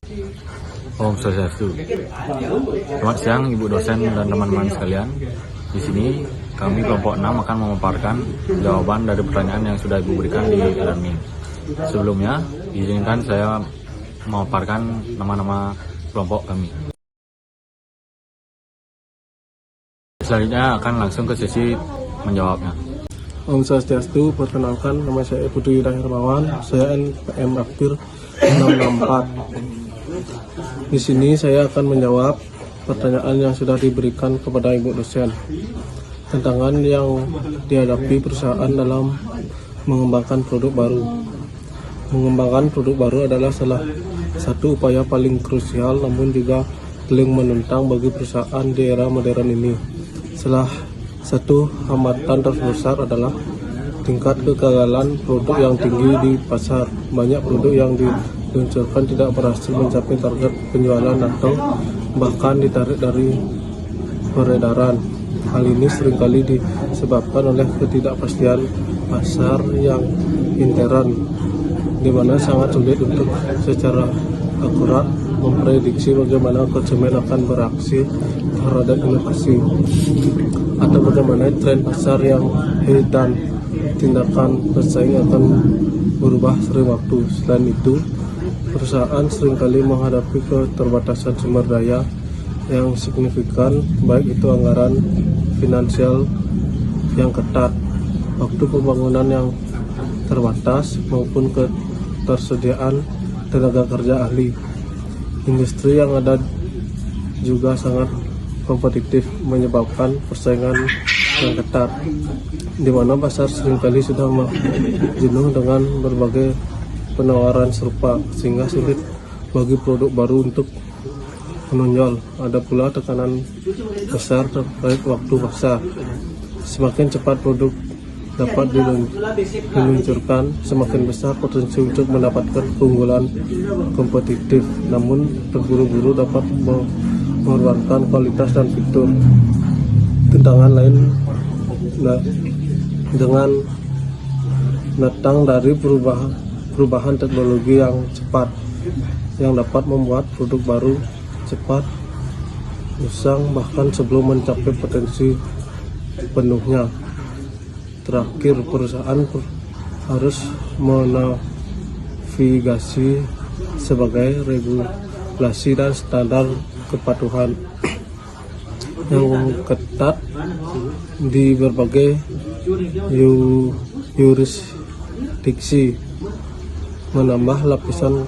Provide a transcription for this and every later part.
Om Swastiastu. Selamat siang Ibu dosen dan teman-teman sekalian. Di sini kami kelompok 6 akan memaparkan jawaban dari pertanyaan yang sudah Ibu berikan di e-learning. Sebelumnya, izinkan saya memaparkan nama-nama kelompok kami. Selanjutnya akan langsung ke sesi menjawabnya. Om Swastiastu, perkenalkan nama saya Putri Yuda Hermawan, saya NPM Akhir 664. Di sini saya akan menjawab pertanyaan yang sudah diberikan kepada Ibu dosen. Tantangan yang dihadapi perusahaan dalam mengembangkan produk baru. Mengembangkan produk baru adalah salah satu upaya paling krusial namun juga paling menentang bagi perusahaan di era modern ini. Salah satu hambatan terbesar adalah tingkat kegagalan produk yang tinggi di pasar. Banyak produk yang diluncurkan tidak berhasil mencapai target penjualan atau bahkan ditarik dari peredaran. Hal ini seringkali disebabkan oleh ketidakpastian pasar yang intern, di mana sangat sulit untuk secara akurat memprediksi bagaimana konsumen akan bereaksi terhadap inovasi atau bagaimana tren pasar yang dan tindakan pesaing akan berubah sering waktu. Selain itu, perusahaan seringkali menghadapi keterbatasan sumber daya yang signifikan, baik itu anggaran finansial yang ketat, waktu pembangunan yang terbatas, maupun ketersediaan tenaga kerja ahli. Industri yang ada juga sangat kompetitif, menyebabkan persaingan yang ketat, di mana pasar seringkali sudah jenuh dengan berbagai penawaran serupa, sehingga sulit bagi produk baru untuk menonjol. Ada pula tekanan besar terkait waktu pasar. Semakin cepat produk dapat diluncurkan, semakin besar potensi untuk mendapatkan keunggulan kompetitif, namun terburu-buru dapat mengorbankan kualitas dan fitur. Tantangan lain dengan datang dari perubahan teknologi yang cepat, yang dapat membuat produk baru cepat usang bahkan sebelum mencapai potensi penuhnya. Terakhir, perusahaan harus menavigasi sebagai regulasi dan standar kepatuhan yang ketat di berbagai yurisdiksi, menambah lapisan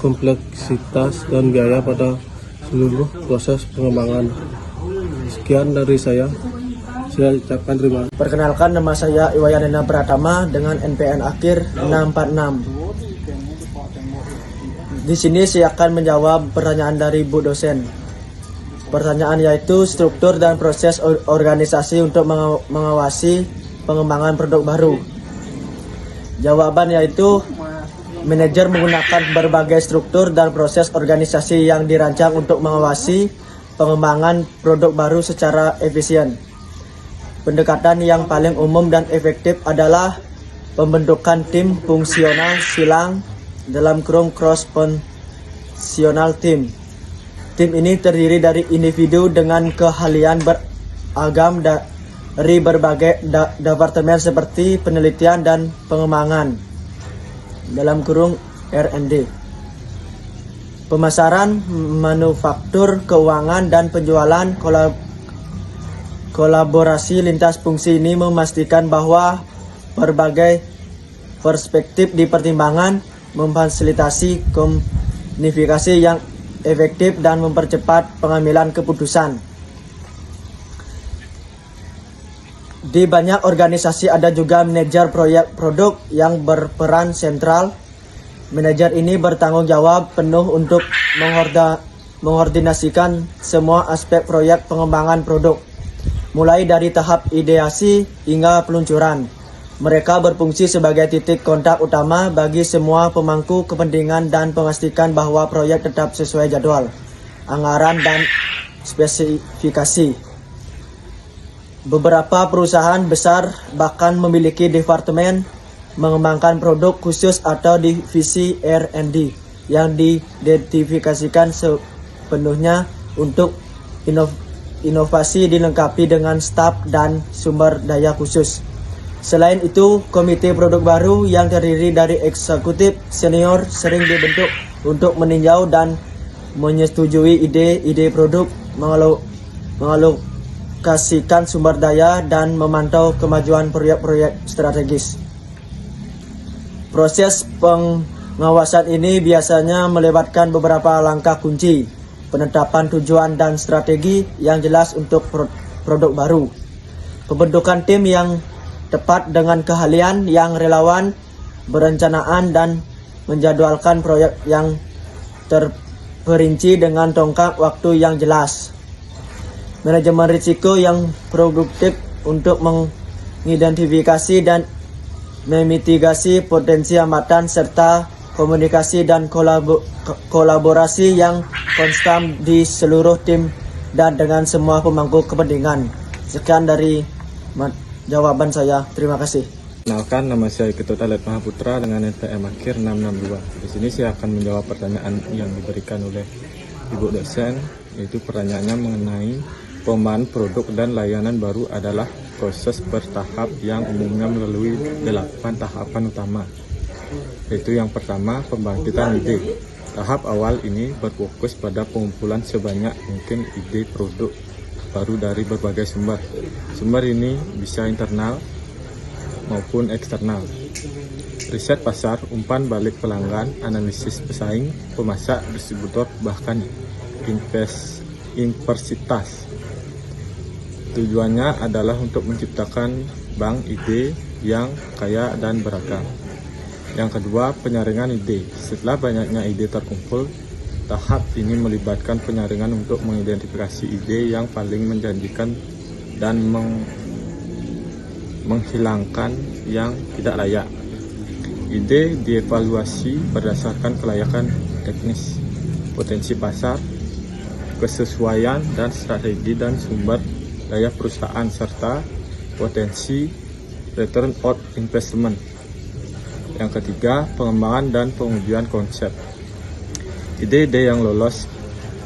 kompleksitas dan biaya pada seluruh proses pengembangan. Sekian dari saya ucapkan terima kasih. Perkenalkan, nama saya Iwayanena Pratama dengan NPM Akhir 646. Di sini saya akan menjawab pertanyaan dari Bu dosen. Pertanyaan yaitu struktur dan proses organisasi untuk mengawasi pengembangan produk baru. Jawaban yaitu manajer menggunakan berbagai struktur dan proses organisasi yang dirancang untuk mengawasi pengembangan produk baru secara efisien. Pendekatan yang paling umum dan efektif adalah pembentukan tim fungsional silang (cross-functional team). Tim ini terdiri dari individu dengan keahlian beragam dari berbagai departemen seperti penelitian dan pengembangan (R&D), pemasaran, manufaktur, keuangan, dan penjualan. Kolaborasi lintas fungsi ini memastikan bahwa berbagai perspektif dipertimbangkan, memfasilitasi komunikasi yang efektif dan mempercepat pengambilan keputusan. Di banyak organisasi ada juga manajer proyek produk yang berperan sentral. Manajer ini bertanggung jawab penuh untuk mengkoordinasikan semua aspek proyek pengembangan produk, mulai dari tahap ideasi hingga peluncuran. Mereka berfungsi sebagai titik kontak utama bagi semua pemangku kepentingan dan memastikan bahwa proyek tetap sesuai jadwal, anggaran, dan spesifikasi. Beberapa perusahaan besar bahkan memiliki departemen mengembangkan produk khusus atau divisi R&D yang diidentifikasikan sepenuhnya untuk inovasi dilengkapi dengan staf dan sumber daya khusus. Selain itu, komite produk baru yang terdiri dari eksekutif senior sering dibentuk untuk meninjau dan menyetujui ide-ide produk, mengalokasikan sumber daya, dan memantau kemajuan proyek-proyek strategis. Proses pengawasan ini biasanya melibatkan beberapa langkah kunci: penetapan tujuan dan strategi yang jelas untuk produk baru, pembentukan tim yang tepat dengan keahlian yang relawan, perencanaan dan menjadwalkan proyek yang terperinci dengan tongkat waktu yang jelas, manajemen risiko yang produktif untuk mengidentifikasi dan memitigasi potensi hambatan, serta komunikasi dan kolaborasi yang konstan di seluruh tim dan dengan semua pemangku kepentingan. Sekian dari jawaban saya. Terima kasih. Kenalkan, nama saya Ketut Alet Mahaputra dengan NPM akhir 662. Di sini saya akan menjawab pertanyaan yang diberikan oleh Ibu dosen, yaitu pertanyaannya mengenai pengembangan produk dan layanan baru adalah proses bertahap yang umumnya melalui 8 tahapan utama. Yaitu yang pertama, pembangkitan ide. Tahap awal ini berfokus pada pengumpulan sebanyak mungkin ide produk baru dari berbagai sumber. Sumber ini bisa internal maupun eksternal. Riset pasar, umpan balik pelanggan, analisis pesaing, pemasak, distributor, bahkan universitas. Tujuannya adalah untuk menciptakan bank ide yang kaya dan beragam. Yang kedua, penyaringan ide. Setelah banyaknya ide terkumpul, tahap ini melibatkan penyaringan untuk mengidentifikasi ide yang paling menjanjikan dan menghilangkan yang tidak layak. Ide dievaluasi berdasarkan kelayakan teknis, potensi pasar, kesesuaian dan strategi dan sumber daya perusahaan, serta potensi return on investment. Yang ketiga, pengembangan dan pengujian konsep. Ide-ide yang lolos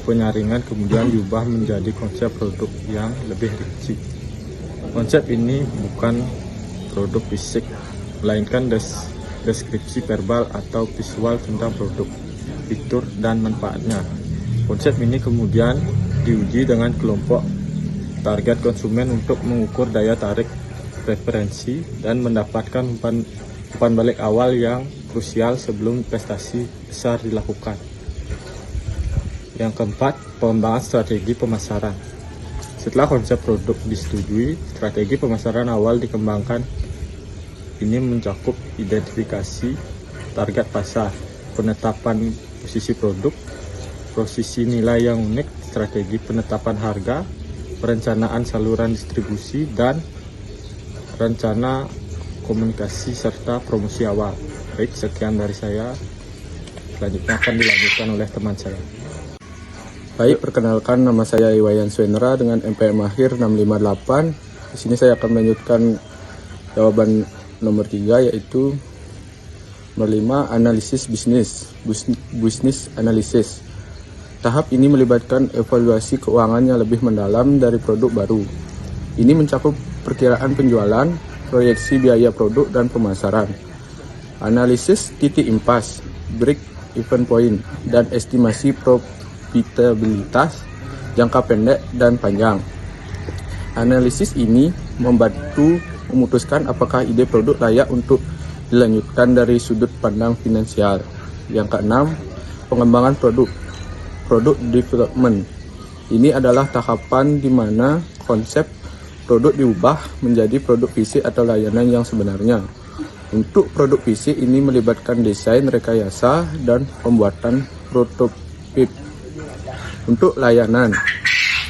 penyaringan kemudian diubah menjadi konsep produk yang lebih rinci. Konsep ini bukan produk fisik, melainkan deskripsi verbal atau visual tentang produk, fitur, dan manfaatnya. Konsep ini kemudian diuji dengan kelompok target konsumen untuk mengukur daya tarik referensi dan mendapatkan umpan balik awal yang krusial sebelum investasi besar dilakukan. Yang keempat, pengembangan strategi pemasaran. Setelah konsep produk disetujui, strategi pemasaran awal dikembangkan. Ini mencakup identifikasi target pasar, penetapan posisi produk, posisi nilai yang unik, strategi penetapan harga, perencanaan saluran distribusi, dan rencana komunikasi serta promosi awal. Baik, sekian dari saya. Selanjutnya akan dilanjutkan oleh teman saya. Baik, perkenalkan, nama saya Iwayan Swenera dengan MPM akhir 658. Di sini saya akan melanjutkan jawaban nomor 3, yaitu nomor 5, analisis bisnis analisis. Tahap ini melibatkan evaluasi keuangan yang lebih mendalam dari produk baru. Ini mencakup perkiraan penjualan, proyeksi biaya produk, dan pemasaran. Analisis titik impas, break even point, dan estimasi profitabilitas jangka pendek dan panjang. Analisis ini membantu memutuskan apakah ide produk layak untuk dilanjutkan dari sudut pandang finansial. Yang keenam, pengembangan produk development. Ini adalah tahapan di mana konsep produk diubah menjadi produk fisik atau layanan yang sebenarnya. Untuk produk fisik ini melibatkan desain, rekayasa, dan pembuatan prototip. Untuk layanan,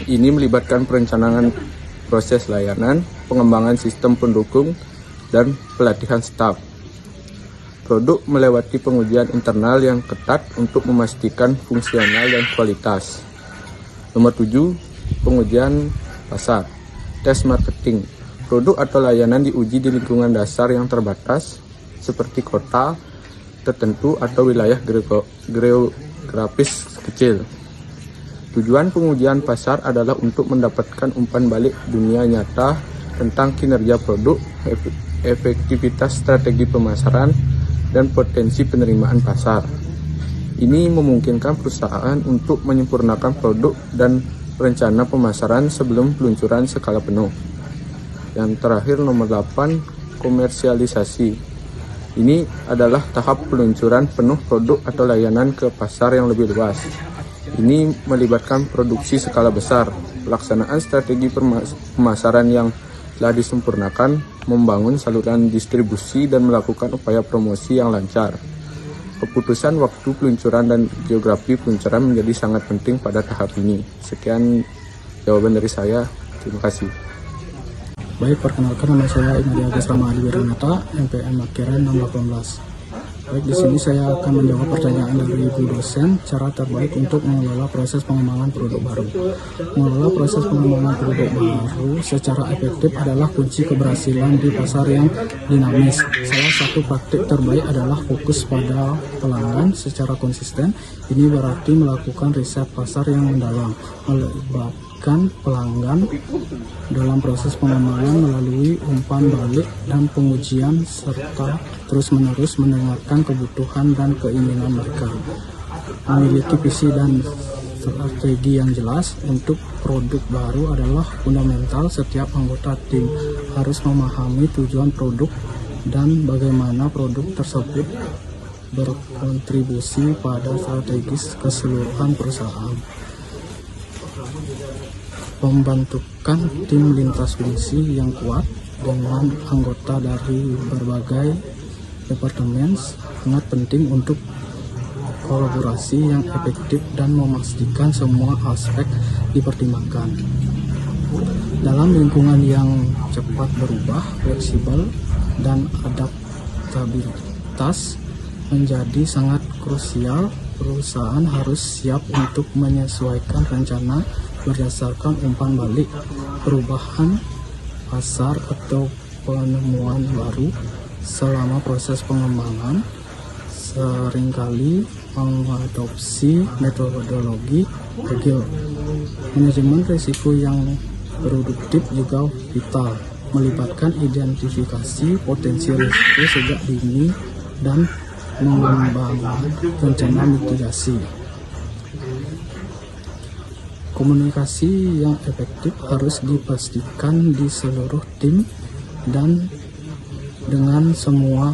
ini melibatkan perencanaan proses layanan, pengembangan sistem pendukung, dan pelatihan staf. Produk melewati pengujian internal yang ketat untuk memastikan fungsional dan kualitas. Nomor 7, pengujian pasar. Tes marketing. Produk atau layanan diuji di lingkungan dasar yang terbatas, seperti kota, tertentu atau wilayah geografis kecil. Tujuan pengujian pasar adalah untuk mendapatkan umpan balik dunia nyata tentang kinerja produk, efektivitas strategi pemasaran, dan potensi penerimaan pasar. Ini memungkinkan perusahaan untuk menyempurnakan produk dan rencana pemasaran sebelum peluncuran skala penuh. Yang terakhir nomor 8, komersialisasi. Ini adalah tahap peluncuran penuh produk atau layanan ke pasar yang lebih luas. Ini melibatkan produksi skala besar, pelaksanaan strategi pemasaran yang telah disempurnakan, membangun saluran distribusi, dan melakukan upaya promosi yang lancar. Keputusan waktu peluncuran dan geografi peluncuran menjadi sangat penting pada tahap ini. Sekian jawaban dari saya. Terima kasih. Baik, perkenalkan nama saya Imadi Agus Ramadi Wiranata, MPM Akhiran 618. Baik, di sini saya akan menjawab pertanyaan dari Ibu dosen, cara terbaik untuk mengelola proses pengembangan produk baru. Mengelola proses pengembangan produk baru secara efektif adalah kunci keberhasilan di pasar yang dinamis. Salah satu praktik terbaik adalah fokus pada pelanggan secara konsisten. Ini berarti melakukan riset pasar yang mendalam, melibatkan pelanggan dalam proses pengembangan melalui umpan balik dan pengujian, serta terus-menerus mendengarkan kebutuhan dan keinginan mereka. Memiliki visi dan strategi yang jelas untuk produk baru adalah fundamental. Setiap anggota tim harus memahami tujuan produk dan bagaimana produk tersebut berkontribusi pada strategis keseluruhan perusahaan. Pembentukan tim lintas fungsi yang kuat dengan anggota dari berbagai departemen sangat penting untuk kolaborasi yang efektif dan memastikan semua aspek dipertimbangkan. Dalam lingkungan yang cepat berubah, fleksibel, dan adaptabilitas menjadi sangat krusial. Perusahaan harus siap untuk menyesuaikan rencana berdasarkan umpan balik, perubahan pasar, atau penemuan baru. Selama proses pengembangan, seringkali mengadopsi metodologi agile. Manajemen risiko yang produktif juga vital, melibatkan identifikasi potensi risiko sejak dini dan mengembangkan rencana mitigasi. Komunikasi yang efektif harus dipastikan di seluruh tim dan dengan semua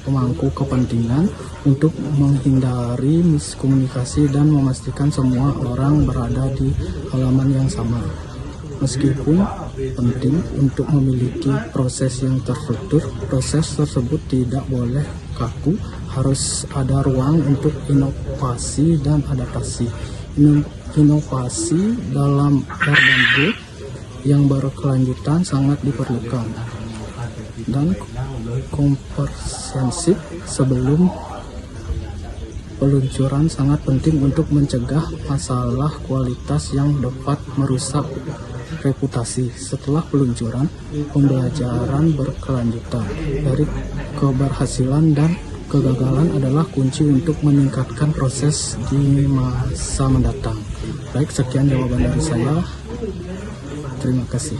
pemangku kepentingan untuk menghindari miskomunikasi dan memastikan semua orang berada di halaman yang sama. Meskipun penting untuk memiliki proses yang terstruktur, proses tersebut tidak boleh kaku, harus ada ruang untuk inovasi dan adaptasi. Inovasi dalam berbagai yang berkelanjutan sangat diperlukan, dan komprehensif sebelum peluncuran sangat penting untuk mencegah masalah kualitas yang dapat merusak reputasi. Setelah peluncuran, pembelajaran berkelanjutan dari keberhasilan dan kegagalan adalah kunci untuk meningkatkan proses di masa mendatang. Baik, sekian jawaban dari saya. Terima kasih.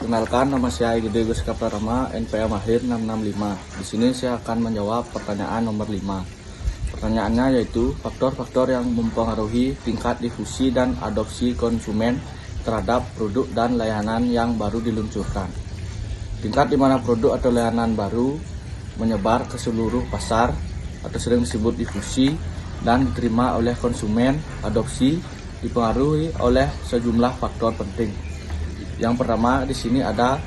Kenalkan, nama saya Gede Gus Kaprama, NPM Mahir 665. Di sini saya akan menjawab pertanyaan nomor 5. Pertanyaannya yaitu faktor-faktor yang mempengaruhi tingkat difusi dan adopsi konsumen terhadap produk dan layanan yang baru diluncurkan. Tingkat di mana produk atau layanan baru menyebar ke seluruh pasar atau sering disebut difusi dan diterima oleh konsumen, adopsi dipengaruhi oleh sejumlah faktor penting. Yang pertama di sini ada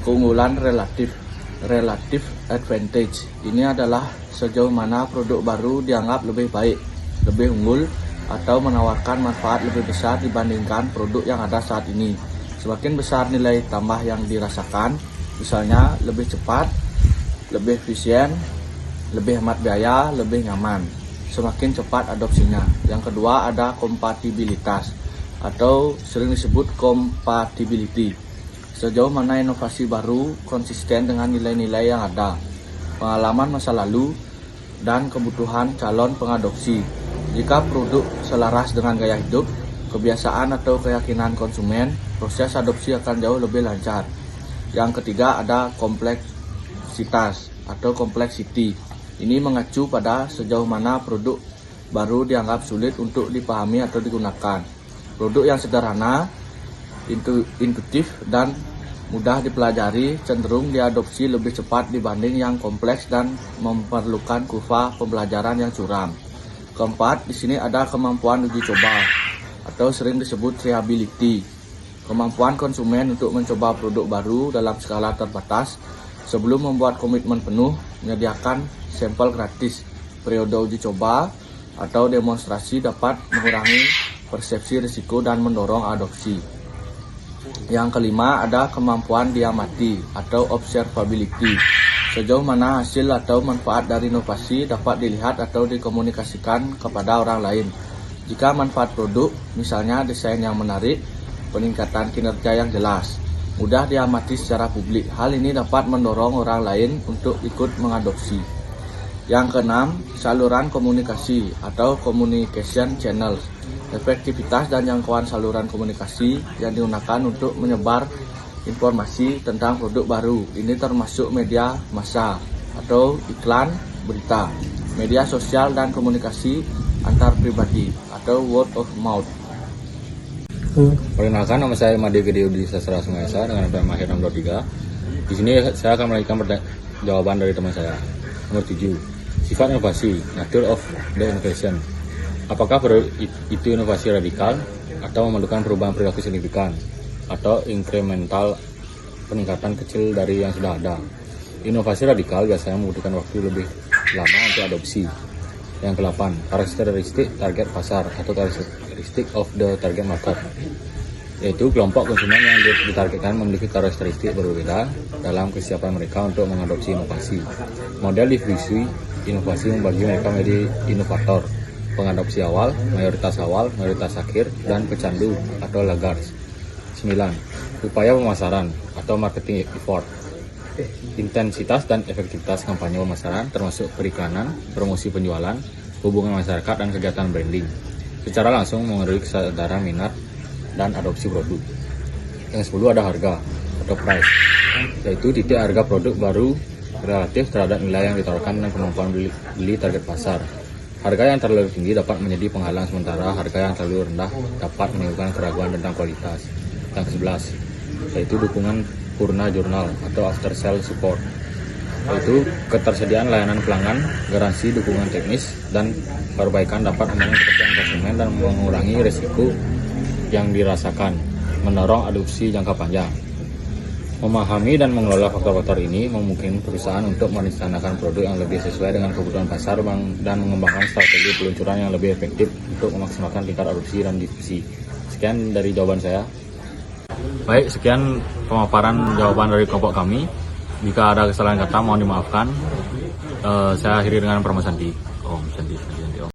keunggulan relative advantage. Ini adalah sejauh mana produk baru dianggap lebih baik, lebih unggul, atau menawarkan manfaat lebih besar dibandingkan produk yang ada saat ini. Semakin besar nilai tambah yang dirasakan, misalnya lebih cepat, lebih efisien, lebih hemat biaya, lebih nyaman, semakin cepat adopsinya. Yang kedua ada kompatibilitas atau sering disebut compatibility. Sejauh mana inovasi baru konsisten dengan nilai-nilai yang ada. pengalaman masa lalu, dan kebutuhan calon pengadopsi. Jika produk selaras dengan gaya hidup, kebiasaan atau keyakinan konsumen, proses adopsi akan jauh lebih lancar. Yang ketiga ada kompleksitas atau complexity. Ini mengacu pada sejauh mana produk baru dianggap sulit untuk dipahami atau digunakan. Produk yang sederhana, intuitif, dan mudah dipelajari cenderung diadopsi lebih cepat dibanding yang kompleks dan memerlukan kurva pembelajaran yang curam. Keempat, di sini ada kemampuan uji coba atau sering disebut reliability. Kemampuan konsumen untuk mencoba produk baru dalam skala terbatas sebelum membuat komitmen penuh, menyediakan sampel gratis, periode uji coba, atau demonstrasi dapat mengurangi persepsi risiko dan mendorong adopsi. Yang kelima ada kemampuan diamati atau observability. Sejauh mana hasil atau manfaat dari inovasi dapat dilihat atau dikomunikasikan kepada orang lain. Jika manfaat produk, misalnya desain yang menarik, peningkatan kinerja yang jelas, mudah diamati secara publik. Hal ini dapat mendorong orang lain untuk ikut mengadopsi. Yang keenam, saluran komunikasi atau communication channels. Efektivitas dan jangkauan saluran komunikasi yang digunakan untuk menyebar informasi tentang produk baru. Ini termasuk media massa atau iklan, berita, media sosial, dan komunikasi antar pribadi atau word of mouth. Perkenalkan, nama saya Made Gede Udi Sastra Sungaisa dengan NPM akhir 623. Di sini saya akan memberikan jawaban dari teman saya. Nomor 7. Sifat inovasi, nature of the innovation. Apakah itu inovasi radikal atau memerlukan perubahan perilaku signifikan atau incremental, peningkatan kecil dari yang sudah ada? Inovasi radikal biasanya membutuhkan waktu lebih lama untuk adopsi. Yang ke-8, karakteristik target pasar atau karakteristik of the target market, yaitu kelompok konsumen yang ditargetkan memiliki karakteristik berbeda dalam kesiapan mereka untuk mengadopsi inovasi. Model distribusi inovasi membagi mereka menjadi inovator, pengadopsi awal, mayoritas akhir, dan pecandu atau laggards. 9. Upaya pemasaran atau marketing effort. Intensitas dan efektivitas kampanye pemasaran termasuk periklanan, promosi penjualan, hubungan masyarakat, dan kegiatan branding. Secara langsung mengaruhi kesadaran minat dan adopsi produk. Yang 10 ada harga atau price, yaitu titik harga produk baru relatif terhadap nilai yang ditawarkan dan kemampuan beli target pasar. Harga yang terlalu tinggi dapat menjadi penghalang, sementara harga yang terlalu rendah dapat menimbulkan keraguan tentang kualitas. Yang ke-11 yaitu dukungan purna jurnal atau after sale support, yaitu ketersediaan layanan pelanggan, garansi, dukungan teknis, dan perbaikan dapat membangun kepercayaan konsumen dan mengurangi risiko yang dirasakan, mendorong adopsi jangka panjang. Memahami dan mengelola faktor-faktor ini memungkinkan perusahaan untuk merencanakan produk yang lebih sesuai dengan kebutuhan pasar dan mengembangkan strategi peluncuran yang lebih efektif untuk memaksimalkan tingkat adopsi dan difusi. Sekian dari jawaban saya. Baik, sekian pemaparan jawaban dari kelompok kami. Jika ada kesalahan kata mohon dimaafkan. Saya akhiri dengan Parma Sandi. Om Sandi.